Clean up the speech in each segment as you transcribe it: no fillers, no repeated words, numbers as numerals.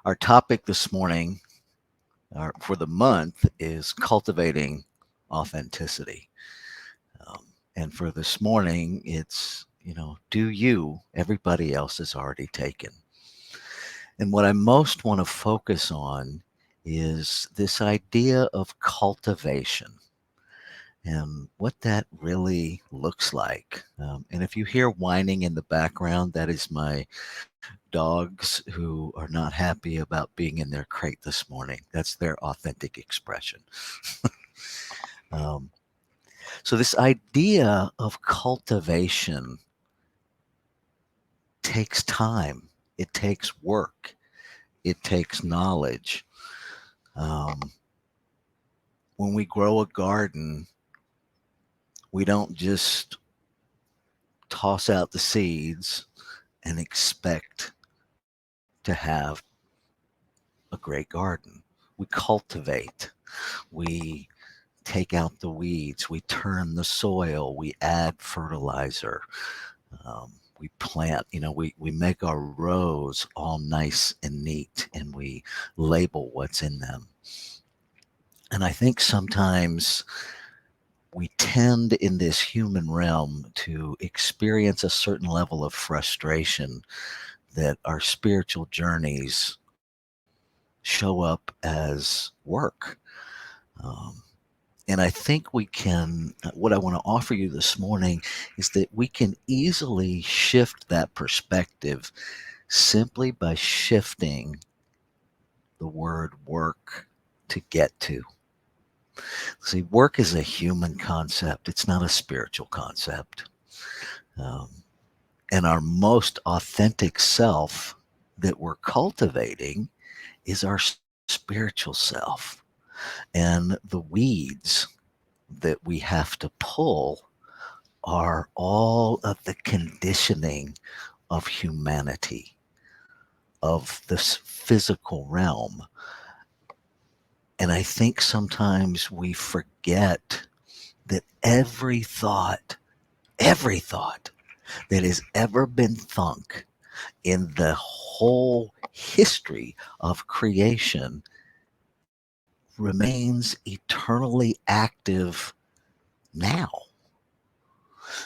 Our topic this morning, for the month, is cultivating authenticity. And for this morning, it's, do you, everybody else is already taken. And what I most want to focus on is this idea of cultivation and what that really looks like. And if you hear whining in the background, that is my dogs who are not happy about being in their crate this morning. That's their authentic expression. um, so, this idea of cultivation takes time, it takes work, it takes knowledge. Um, when we grow a garden, we don't just toss out the seeds and expect to have a great garden. We cultivate, we take out the weeds, we turn the soil, we add fertilizer, we plant, we make our rows all nice and neat and we label what's in them. And I think sometimes we tend in this human realm to experience a certain level of frustration that our spiritual journeys show up as work. Um, and I think we can, what I want to offer you this morning is that we can easily shift that perspective simply by shifting the word work to get to. See, work is a human concept, it's not a spiritual concept. Um, and our most authentic self that we're cultivating is our spiritual self. And the weeds that we have to pull are all of the conditioning of humanity, of this physical realm. And I think sometimes we forget that every thought that has ever been thunk in the whole history of creation remains eternally active now.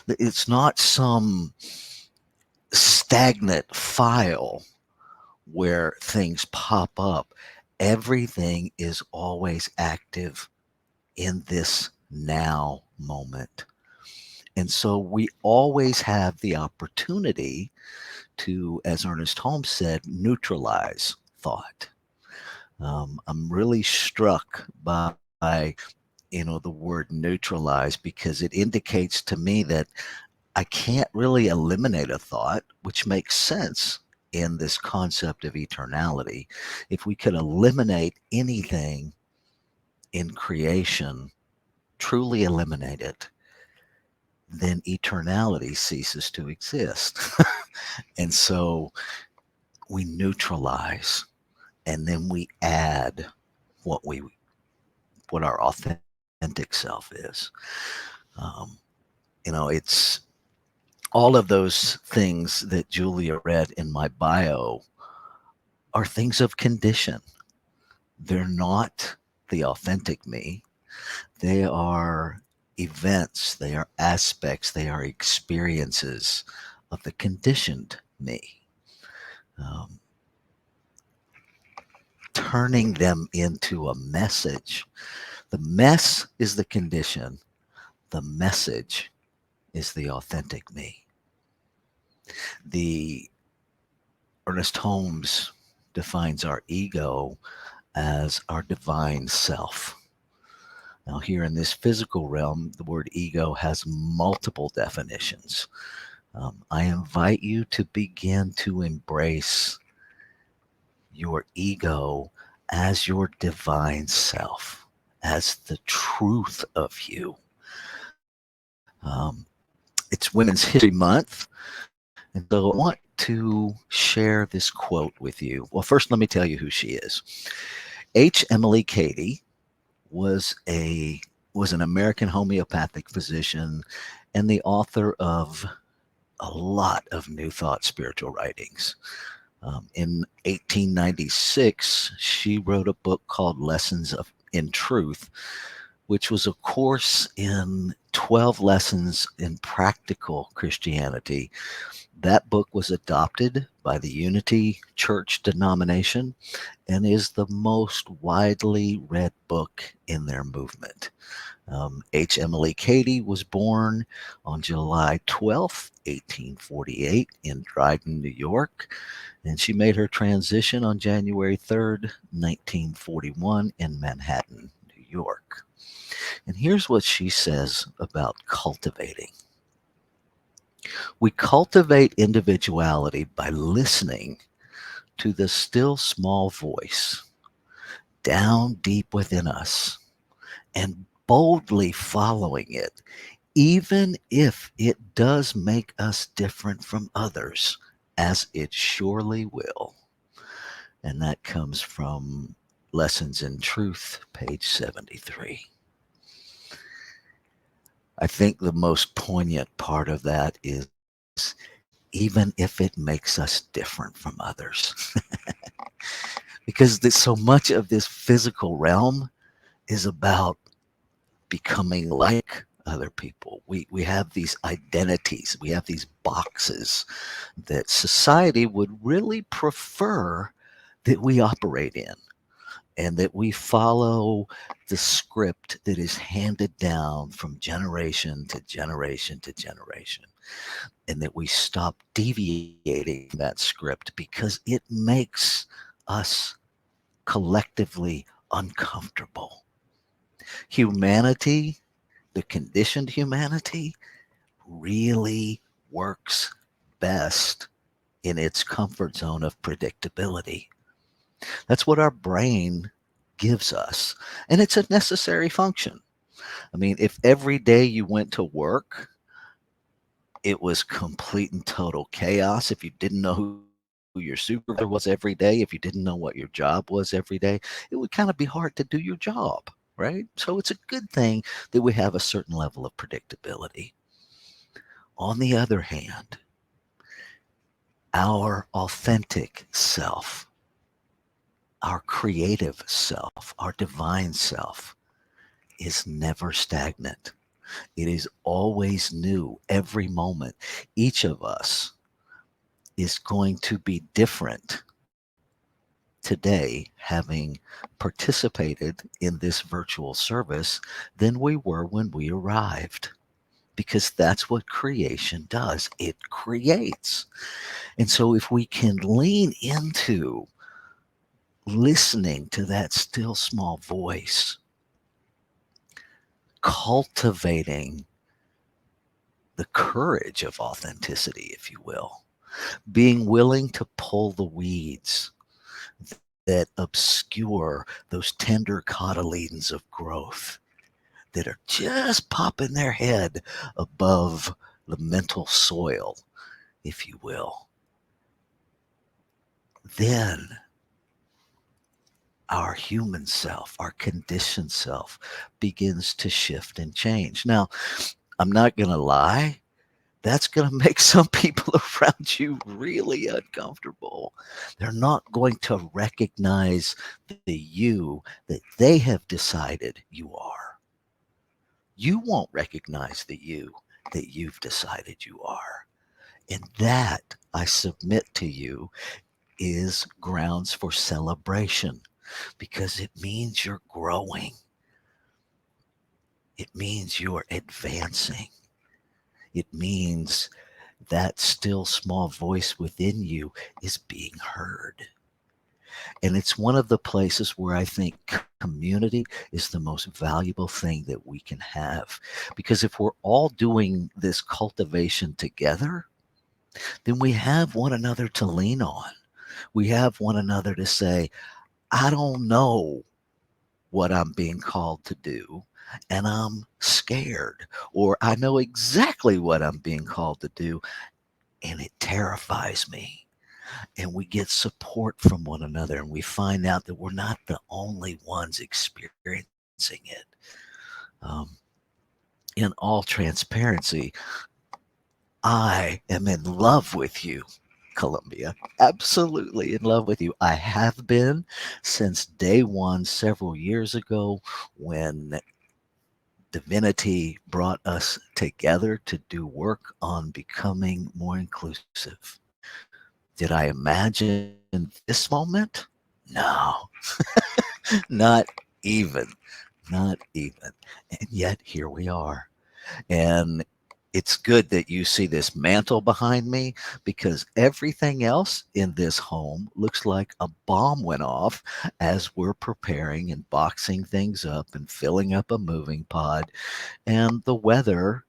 It's not some stagnant file where things pop up. Everything is always active in this now moment. And so we always have the opportunity to, as Ernest Holmes said, neutralize thought. I'm really struck by, the word neutralize because it indicates to me that I can't really eliminate a thought, which makes sense in this concept of eternality. If we could eliminate anything in creation, truly eliminate it, then eternality ceases to exist. And so we neutralize and then we add what we what our authentic self is. Um, it's all of those things that Julia read in my bio are things of condition. They're not the authentic me. They are events, they are aspects, they are experiences of the conditioned me. Um, Turning them into a message. The mess is the condition, the message is the authentic me. The Ernest Holmes defines our ego as our divine self. Now, here in this physical realm, the word ego has multiple definitions. I invite you to begin to embrace your ego as your divine self, as the truth of you. It's Women's History Month, and so I want to share this quote with you. Well, first, let me tell you who she is. H. Emily Cady was an American homeopathic physician and the author of a lot of New Thought spiritual writings. In 1896, she wrote a book called Lessons in Truth, which was a course in 12 lessons in practical Christianity. That book was adopted by the Unity Church denomination and is the most widely read book in their movement. H. Emily Cady was born on July 12th, 1848, in Dryden, New York, and she made her transition on January 3rd, 1941, in Manhattan, New York. And here's what she says about cultivating. We cultivate individuality by listening to the still small voice down deep within us and boldly following it, even if it does make us different from others, as it surely will. And that comes from Lessons in Truth, page 73. I think the most poignant part of that is even if it makes us different from others. Because so much of this physical realm is about becoming like other people. We have these identities, we have these boxes that society would really prefer that we operate in, and that we follow the script that is handed down from generation to generation to generation, and that we stop deviating from that script because it makes us collectively uncomfortable. Humanity, the conditioned humanity, really works best in its comfort zone of predictability. That's what our brain gives us. And it's a necessary function. I mean, if every day you went to work, it was complete and total chaos, if you didn't know who your supervisor was every day, if you didn't know what your job was every day, it would kind of be hard to do your job, right? So it's a good thing that we have a certain level of predictability. On the other hand, our authentic self, our creative self, our divine self, is never stagnant. It is always new every moment. Each of us is going to be different today, having participated in this virtual service, than we were when we arrived. Because that's what creation does. It creates. And so if we can lean into listening to that still small voice, cultivating the courage of authenticity, if you will, being willing to pull the weeds that obscure those tender cotyledons of growth that are just popping their head above the mental soil, if you will, then our human self, our conditioned self, begins to shift and change. Now, I'm not going to lie, that's going to make some people around you really uncomfortable. They're not going to recognize the you that they have decided you are. You won't recognize the you that you've decided you are. And that, I submit to you, is grounds for celebration, because it means you're growing. It means you're advancing. It means that still small voice within you is being heard. And it's one of the places where I think community is the most valuable thing that we can have. Because if we're all doing this cultivation together, then we have one another to lean on. We have one another to say, I don't know what I'm being called to do, and I'm scared. Or I know exactly what I'm being called to do, and it terrifies me. And we get support from one another, and we find out that we're not the only ones experiencing it. Um, in all transparency, I am in love with you. Columbia. Absolutely in love with you. I have been since day one several years ago when divinity brought us together to do work on becoming more inclusive. Did I imagine this moment? No, not even, not even. And yet here we are. And it's good that you see this mantle behind me because everything else in this home looks like a bomb went off as we're preparing and boxing things up and filling up a moving pod. And the weather,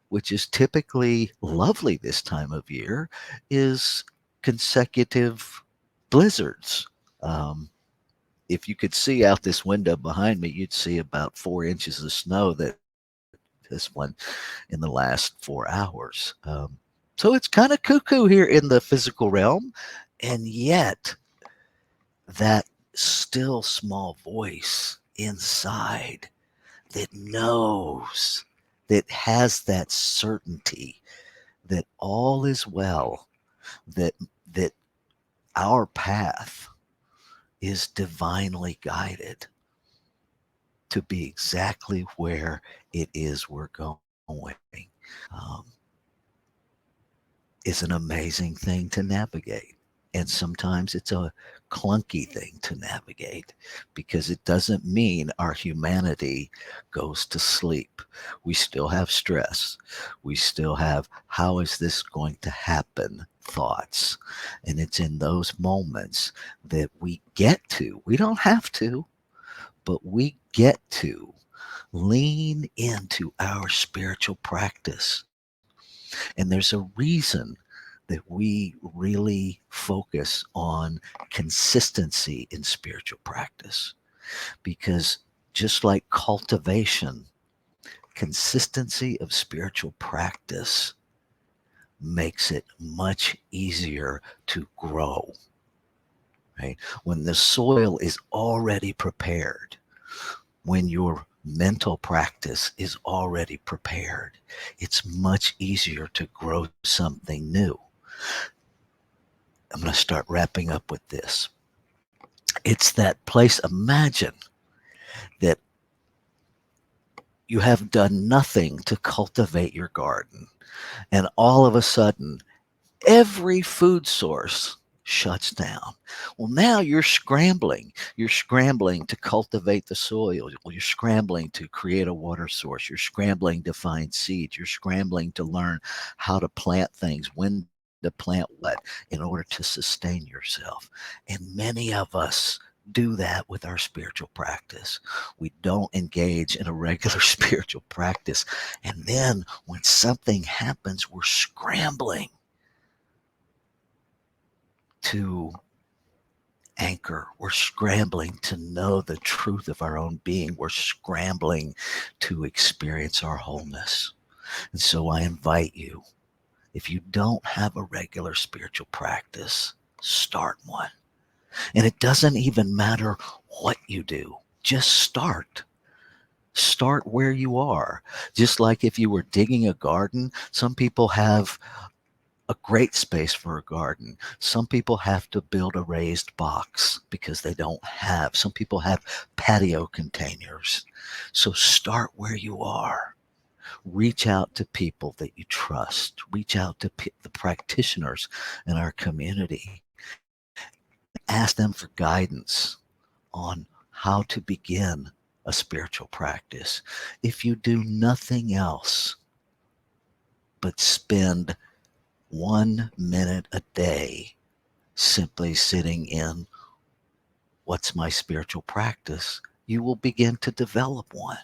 which is typically lovely this time of year, is consecutive blizzards. Um, if you could see out this window behind me, you'd see about 4 inches of snow that this one in the last 4 hours. So it's kind of cuckoo here in the physical realm. And yet, that still small voice inside that knows, that has that certainty that all is well, that that our path is divinely guided to be exactly where it is we're going. Um, is an amazing thing to navigate. And sometimes it's a clunky thing to navigate because it doesn't mean our humanity goes to sleep. We still have stress. We still have, how is this going to happen? Thoughts. And it's in those moments that we get to, we don't have to, but we get to lean into our spiritual practice. And there's a reason that we really focus on consistency in spiritual practice because just like cultivation, consistency of spiritual practice makes it much easier to grow, right? When the soil is already prepared, when your mental practice is already prepared, it's much easier to grow something new. I'm going to start wrapping up with this. It's that place, imagine that you have done nothing to cultivate your garden, and all of a sudden, every food source shuts down. Well, now you're scrambling. You're scrambling to cultivate the soil. You're scrambling to create a water source. You're scrambling to find seeds. You're scrambling to learn how to plant things, when to plant what, in order to sustain yourself. And many of us do that with our spiritual practice. We don't engage in a regular spiritual practice. And then when something happens, we're scrambling to anchor. We're scrambling to know the truth of our own being. We're scrambling to experience our wholeness. And so I invite you, if you don't have a regular spiritual practice, start one. And it doesn't even matter what you do, just start. Start where you are. Just like if you were digging a garden, some people have a great space for a garden. Some people have to build a raised box because they don't have. Some people have patio containers. So start where you are. Reach out to people that you trust. Reach out to the practitioners in our community and ask them for guidance on how to begin a spiritual practice. If you do nothing else but spend 1 minute a day simply sitting in what's my spiritual practice, you will begin to develop one.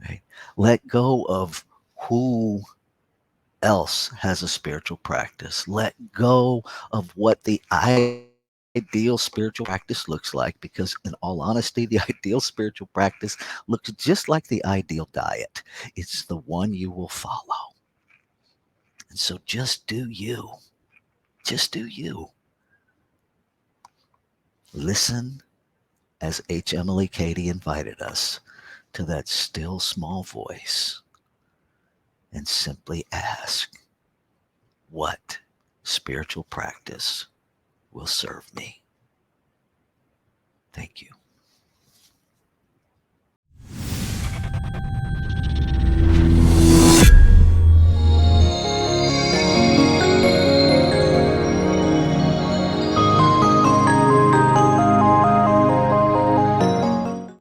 Right? Let go of who else has a spiritual practice. Let go of what the ideal spiritual practice looks like, because in all honesty, the ideal spiritual practice looks just like the ideal diet. It's the one you will follow. And so just do you. Just do you. Listen, as H. Emily Cady invited us, to that still small voice and simply ask, what spiritual practice will serve me. Thank you.